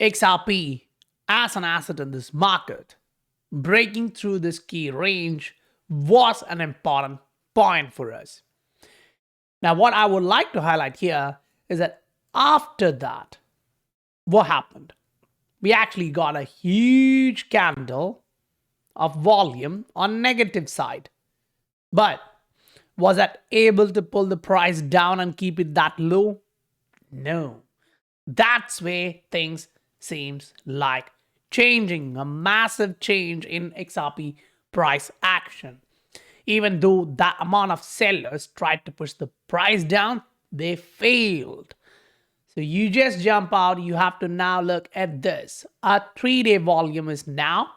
XRP as an asset in this market, breaking through this key range was an important point for us. Now, what I would like to highlight here is that after that, what happened? We actually got a huge candle of volume on negative side. But was that able to pull the price down and keep it that low? No. That's where things seems like changing, a massive change in XRP price action. Even though that amount of sellers tried to push the price down, they failed. So you just jump out, you have to now look at this. Our 3-day volume is now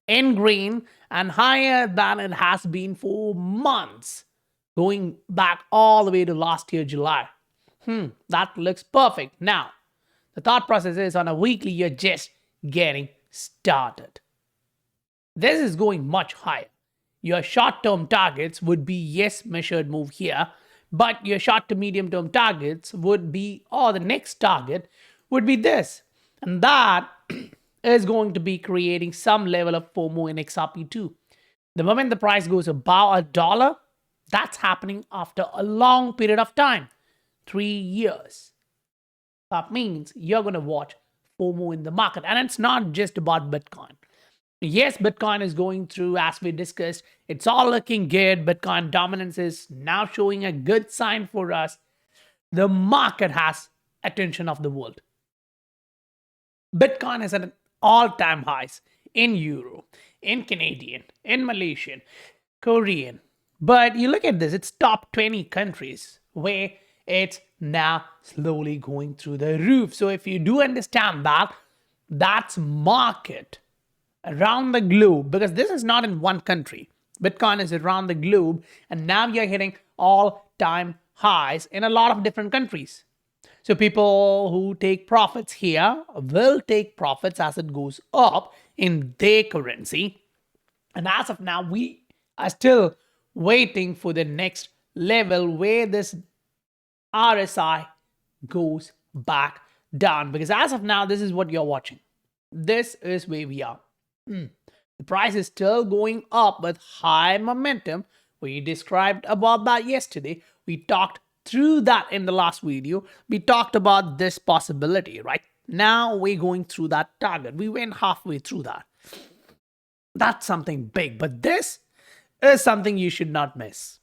in green and higher than it has been for months, going back all the way to last year, July. That looks perfect. Now, the thought process is on a weekly, you're just getting started. This is going much higher. Your short-term targets would be, yes, measured move here, but your short to medium-term targets would be, or the next target would be this. And that is going to be creating some level of FOMO in XRP too. The moment the price goes above $1, that's happening after a long period of time, 3 years. That means you're going to watch FOMO in the market. And it's not just about Bitcoin. Yes, Bitcoin is going through, as we discussed, it's all looking good. Bitcoin dominance is now showing a good sign for us. The market has attention of the world. Bitcoin is at all-time highs in Euro, in Canadian, in Malaysian, Korean. But you look at this, it's top 20 countries where it's now slowly going through the roof. So if you do understand that, that's market around the globe, because this is not in one country. Bitcoin is around the globe, and now you're hitting all-time highs in a lot of different countries. So people who take profits here will take profits as it goes up in their currency. And as of now, we are still waiting for the next level where this RSI goes back down. Because as of now, this is what you're watching. This is where we are. The price is still going up with high momentum. We described about that yesterday. We talked through that in the last video. We talked about this possibility, right? Now we're going through that target. We went halfway through that. That's something big, but this is something you should not miss.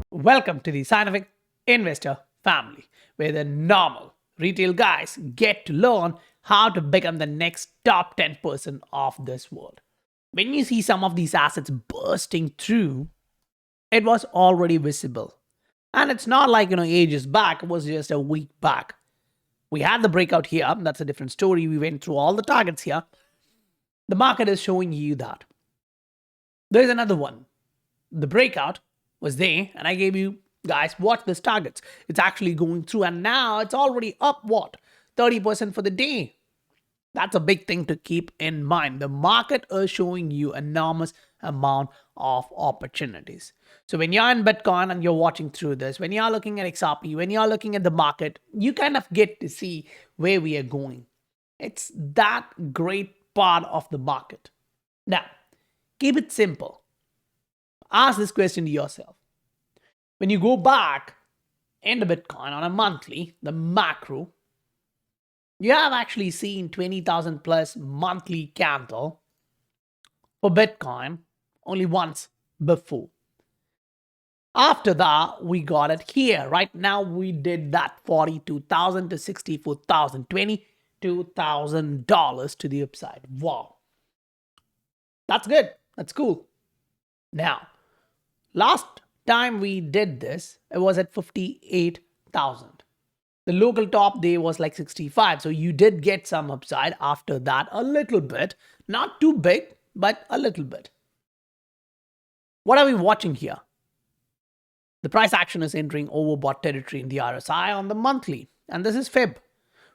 Welcome to the Scientific Investor family, where the normal retail guys get to learn how to become the next top 10% of this world. When you see some of these assets bursting through, it was already visible. And it's not like, ages back, it was just a week back. We had the breakout here. That's a different story. We went through all the targets here. The market is showing you that. There's another one. The breakout was there, and I gave you guys watch this targets. It's actually going through, and now it's already up, 30% for the day. That's a big thing to keep in mind. The market is showing you enormous amount of opportunities. So when you're in Bitcoin and you're watching through this, when you're looking at XRP, when you're looking at the market, you kind of get to see where we are going. It's that great part of the market. Now, keep it simple. Ask this question to yourself. When you go back into Bitcoin on a monthly, the macro, you have actually seen 20,000 plus monthly candle for Bitcoin only once before. After that, we got it here. Right now, we did that 42,000 to 64,000, $22,000 to the upside. Wow. That's good. That's cool. Now, last time we did this, it was at 58,000. The local top day was like 65. So you did get some upside after that, a little bit. Not too big, but a little bit. What are we watching here? The price action is entering overbought territory in the RSI on the monthly. And this is Fib.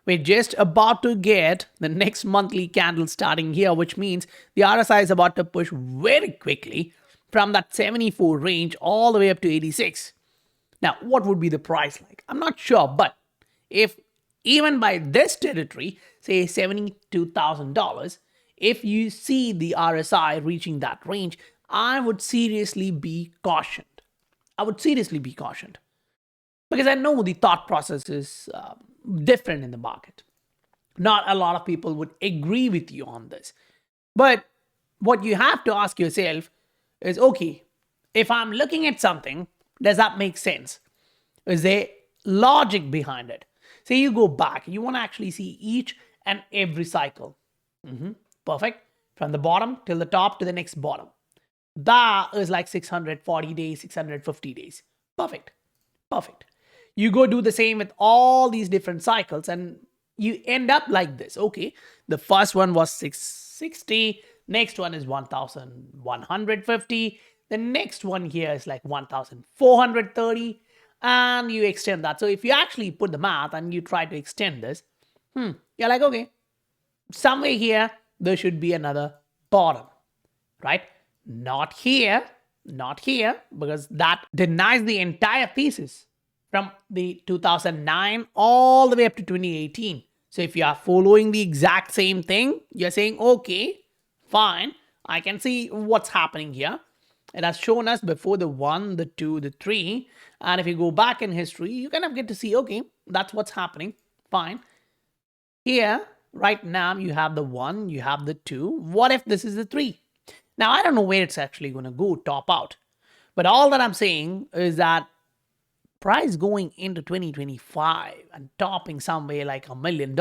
We're just about to get the next monthly candle starting here, which means the RSI is about to push very quickly from that 74 range all the way up to 86. Now, what would be the price like? I'm not sure, but if even by this territory, say $72,000, if you see the RSI reaching that range, I would seriously be cautioned. I would seriously be cautioned because I know the thought process is different in the market. Not a lot of people would agree with you on this. But what you have to ask yourself is, okay, if I'm looking at something, does that make sense? Is there logic behind it? Say you go back, you want to actually see each and every cycle. Perfect. From the bottom till the top to the next bottom. That is like 640 days, 650 days. Perfect. Perfect. You go do the same with all these different cycles and you end up like this. Okay, the first one was 660, next one is 1150, the next one here is like 1430, and you extend that. So if you actually put the math and you try to extend this, you're like, okay, somewhere here there should be another bottom, right? Not here, because that denies the entire thesis from the 2009 all the way up to 2018. So if you are following the exact same thing, you're saying, okay, fine, I can see what's happening here. It has shown us before the 1, the 2, the 3. And if you go back in history, you kind of get to see, okay, that's what's happening. Fine. Here, right now, you have the 1, you have the 2. What if this is the 3? Now, I don't know where it's actually going to go top out. But all that I'm saying is that price going into 2025 and topping somewhere like $1 million,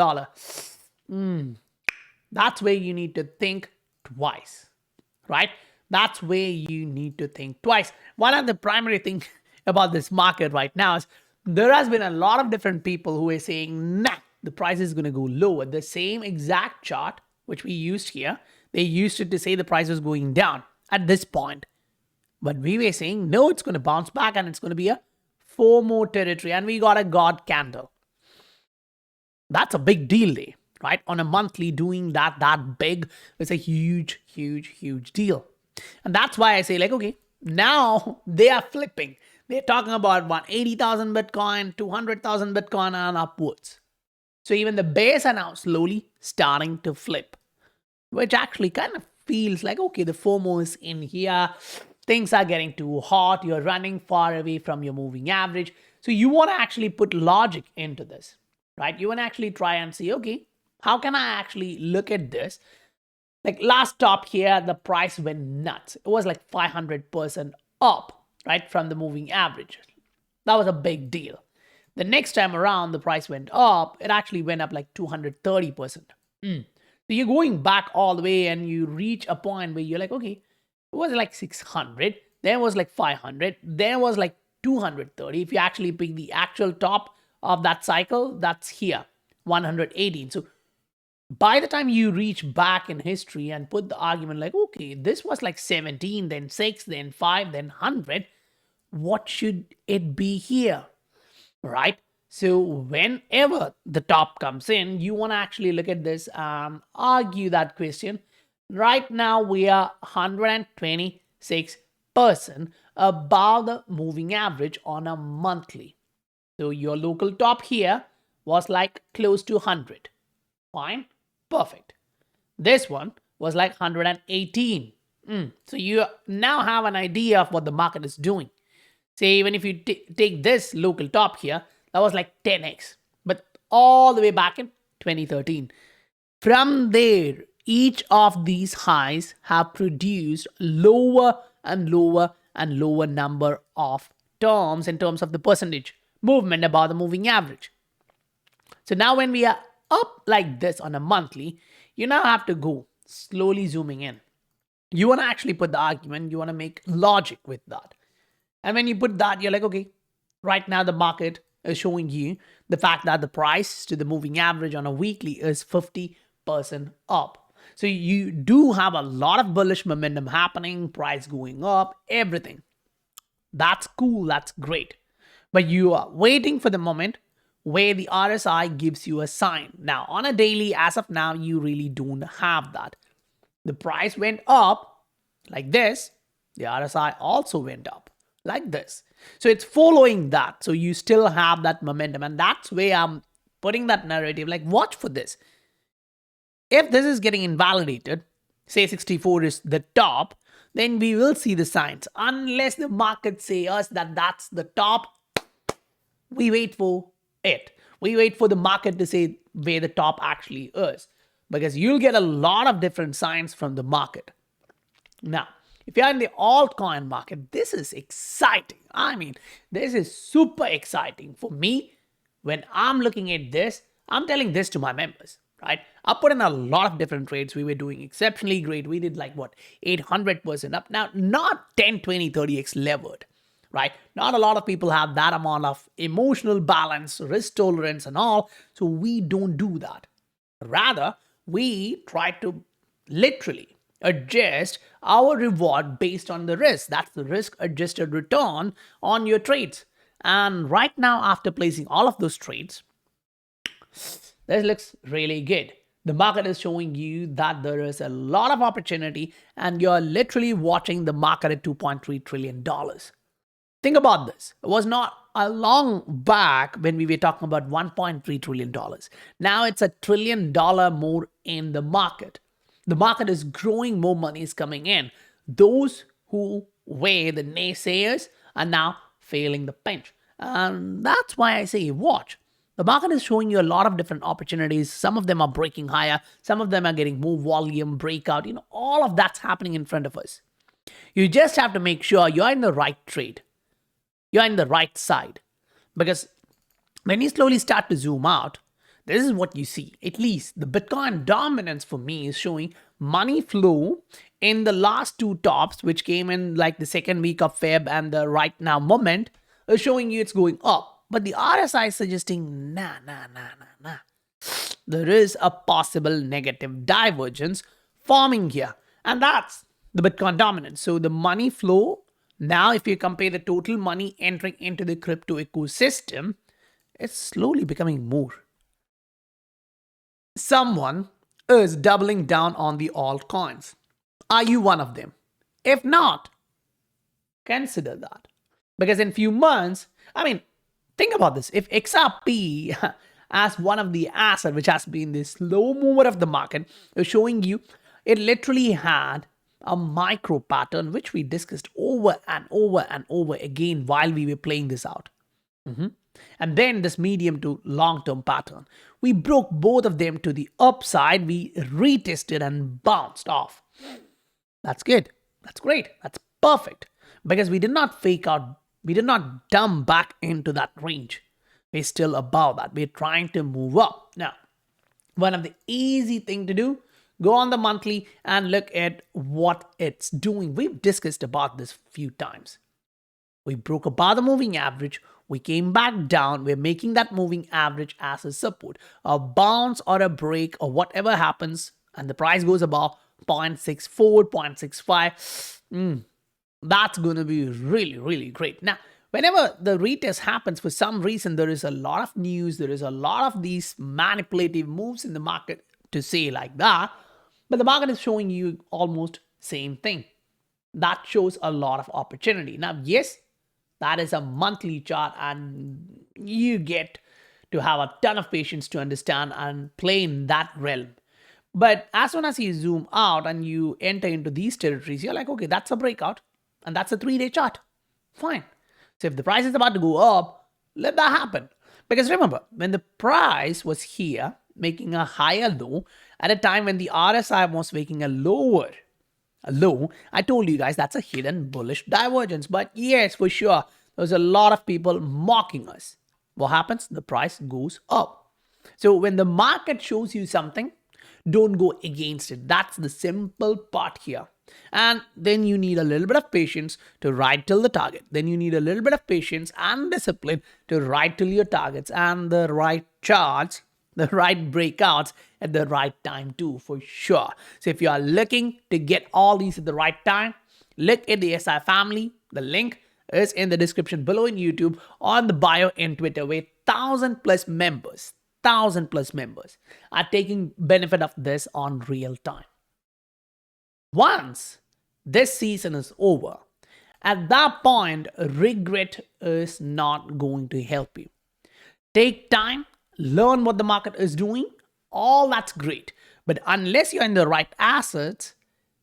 that's where you need to think twice, right? That's where you need to think twice. One of the primary things about this market right now is there has been a lot of different people who are saying, nah, the price is going to go lower. The same exact chart, which we used here, they used it to say the price was going down at this point. But we were saying, no, it's going to bounce back and it's going to be a FOMO territory, and we got a God candle. That's a big deal there, right? On a monthly, doing that big is a huge, huge, huge deal. And that's why I say, like, okay, now they are flipping. They're talking about 180,000 Bitcoin, 200,000 Bitcoin and upwards. So even the bears are now slowly starting to flip, which actually kind of feels like, okay, the FOMO is in here. Things are getting too hot. You're running far away from your moving average. So you want to actually put logic into this, right? You want to actually try and see, okay, how can I actually look at this? Like last top here, the price went nuts. It was like 500% up, right, from the moving average. That was a big deal. The next time around, the price went up. It actually went up like 230%. So you're going back all the way and you reach a point where you're like, okay, it was like 600, there was like 500, there was like 230. If you actually pick the actual top of that cycle, that's here, 118. So by the time you reach back in history and put the argument like, okay, this was like 17, then 6, then 5, then 100, what should it be here, right? So whenever the top comes in, you want to actually look at this and argue that question. Right now, we are 126% above the moving average on a monthly. So your local top here was like close to 100. Fine. Perfect. This one was like 118. So you now have an idea of what the market is doing. Say, even if you take this local top here, that was like 10x. But all the way back in 2013. From there, each of these highs have produced lower and lower and lower number of terms in terms of the percentage movement above the moving average. So now when we are up like this on a monthly, you now have to go slowly zooming in. You want to actually put the argument, you want to make logic with that. And when you put that, you're like, okay, right now the market is showing you the fact that the price to the moving average on a weekly is 50% up. So you do have a lot of bullish momentum happening, price going up, everything. That's cool, that's great. But you are waiting for the moment where the RSI gives you a sign. Now, on a daily, as of now, you really don't have that. The price went up like this. The RSI also went up like this. So it's following that. So you still have that momentum. And that's where I'm putting that narrative, like watch for this. If this is getting invalidated, say 64 is the top, then we will see the signs. Unless the market say us that that's the top, we wait for it. We wait for the market to say where the top actually is. Because you'll get a lot of different signs from the market. Now, if you're in the altcoin market, this is exciting. I mean, this is super exciting for me. When I'm looking at this, I'm telling this to my members, right? I put in a lot of different trades. We were doing exceptionally great. We did like what, 800% up. Now, not 10, 20, 30x levered, right? Not a lot of people have that amount of emotional balance, risk tolerance and all. So we don't do that. Rather, we try to literally adjust our reward based on the risk. That's the risk adjusted return on your trades. And right now, after placing all of those trades, this looks really good. The market is showing you that there is a lot of opportunity and you're literally watching the market at $2.3 trillion. Think about this. It was not a long back when we were talking about $1.3 trillion. Now it's $1 trillion more in the market. The market is growing, more money is coming in. Those who were the naysayers are now feeling the pinch. And that's why I say watch. The market is showing you a lot of different opportunities. Some of them are breaking higher. Some of them are getting more volume, breakout. All of that's happening in front of us. You just have to make sure you're in the right trade. You're in the right side. Because when you slowly start to zoom out, this is what you see. At least the Bitcoin dominance for me is showing money flow in the last two tops, which came in like the second week of Feb and the right now moment, is showing you it's going up. But the RSI is suggesting, nah. There is a possible negative divergence forming here. And that's the Bitcoin dominance. So the money flow, now if you compare the total money entering into the crypto ecosystem, it's slowly becoming more. Someone is doubling down on the altcoins. Are you one of them? If not, consider that. Because in few months, think about this. If XRP as one of the assets which has been the slow mover of the market is showing you, it literally had a micro pattern which we discussed over and over again while we were playing this out. And then this medium to long-term pattern. We broke both of them to the upside. We retested and bounced off. That's good. That's great. That's perfect. Because we did not fake out. We did not dump back into that range. We're still above that. We're trying to move up. Now, one of the easy thing to do, go on the monthly and look at what it's doing. We've discussed about this a few times. We broke above the moving average. We came back down. We're making that moving average as a support. A bounce or a break or whatever happens and the price goes above 0.64, 0.65. That's going to be really, really great. Now, whenever the retest happens, for some reason, there is a lot of news. There is a lot of these manipulative moves in the market to say like that. But the market is showing you almost same thing. That shows a lot of opportunity. Now, yes, that is a monthly chart and you get to have a ton of patience to understand and play in that realm. But as soon as you zoom out and you enter into these territories, you're like, okay, that's a breakout and that's a 3-day chart. Fine. So if the price is about to go up, let that happen. Because remember, when the price was here, making a higher low, at a time when the RSI was making a low, I told you guys that's a hidden bullish divergence. But yes, for sure, there's a lot of people mocking us. What happens? The price goes up. So when the market shows you something, don't go against it. That's the simple part here. And then you need a little bit of patience to ride till the target. Then you need a little bit of patience and discipline to ride till your targets and the right charts, the right breakouts at the right time too, for sure. So if you are looking to get all these at the right time, look at the SI family. The link is in the description below in YouTube, on the bio in Twitter, where 1,000+ members are taking benefit of this on real time. Once this season is over At that point, regret is not going to help you. Take time, learn what the market is doing. All that's great. But unless you're in the right assets,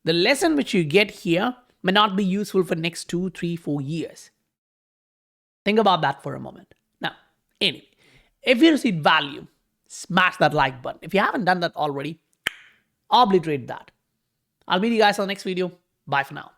the lesson which you get here may not be useful for next 2, 3, 4 years. Think about that for a moment. Now, anyway, if you received value, smash that like button. If you haven't done that already, obliterate that. I'll meet you guys on the next video. Bye for now.